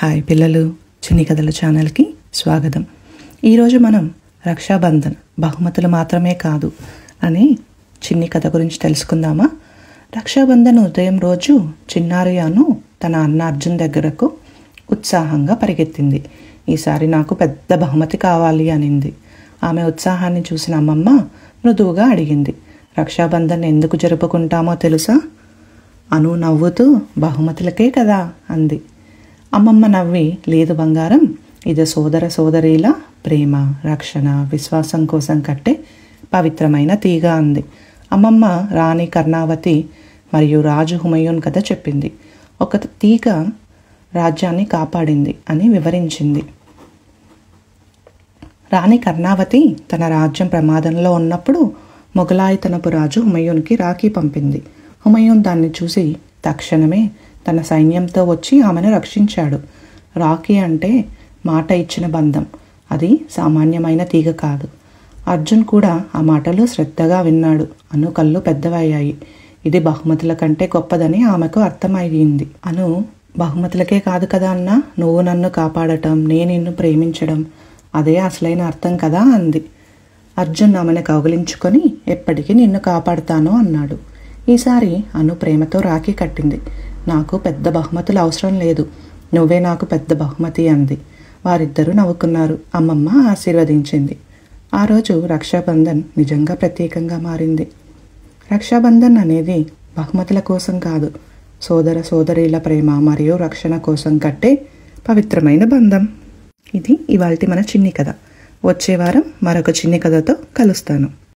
Hi పిల్లలు, చిన్ని కథల ఛానల్కి స్వాగతం. ఈరోజు మనం రక్షాబంధన్ బహుమతులు మాత్రమే కాదు అనే చిన్ని కథ గురించి తెలుసుకుందామా? రక్షాబంధన్ ఉదయం రోజు చిన్నారి అను తన అన్న అర్జున్ దగ్గరకు ఉత్సాహంగా పరిగెత్తింది. ఈసారి నాకు పెద్ద బహుమతి కావాలి అనింది. ఆమె ఉత్సాహాన్ని చూసిన అమ్మమ్మ మృదువుగా అడిగింది, రక్షాబంధన్ ఎందుకు జరుపుకుంటామో తెలుసా? అను నవ్వుతూ బహుమతులకే కదా అంది. అమ్మమ్మ నవ్వి, లేదు బంగారం, ఇది సోదర సోదరీల ప్రేమ, రక్షణ, విశ్వాసం కోసం కట్టే పవిత్రమైన తీగ అంది. అమ్మమ్మ రాణి కర్ణావతి మరియు రాజు హుమయూన్ కథ చెప్పింది. ఒక తీగ రాజ్యాన్ని కాపాడింది అని వివరించింది. రాణి కర్ణావతి తన రాజ్యం ప్రమాదంలో ఉన్నప్పుడు మొఘలాయితనపు రాజు హుమయూన్కి రాఖీ పంపింది. హుమయూన్ దాన్ని చూసి తక్షణమే తన సైన్యంతో వచ్చి ఆమెను రక్షించాడు. రాఖీ అంటే మాట ఇచ్చిన బంధం, అది సామాన్యమైన తీగ కాదు. అర్జున్ కూడా ఆ మాటలు శ్రద్ధగా విన్నాడు. అను కళ్ళు పెద్దవయ్యాయి. ఇది బహుమతుల కంటే గొప్పదని ఆమెకు అర్థమయ్యింది. అను, బహుమతులకే కాదు కదా అన్నా, నువ్వు నన్ను కాపాడటం, నేను నిన్ను ప్రేమించడం, అదే అసలైన అర్థం కదా అంది. అర్జున్ ఆమెను కౌగిలించుకొని, ఎప్పటికీ నిన్ను కాపాడుతాను అన్నాడు. ఈసారి అను ప్రేమతో రాఖీ కట్టింది. నాకు పెద్ద బహుమతులు అవసరం లేదు, నువ్వే నాకు పెద్ద బహుమతి అంది. వారిద్దరూ నవ్వుకున్నారు. అమ్మమ్మ ఆశీర్వదించింది. ఆ రోజు రక్షాబంధన్ నిజంగా ప్రత్యేకంగా మారింది. రక్షాబంధన్ అనేది బహుమతుల కోసం కాదు, సోదర సోదరీల ప్రేమ మరియు రక్షణ కోసం కట్టే పవిత్రమైన బంధం. ఇది ఇవాల్టి మన చిన్ని కథ. వచ్చే వారం మరొక చిన్ని కథతో కలుస్తాను.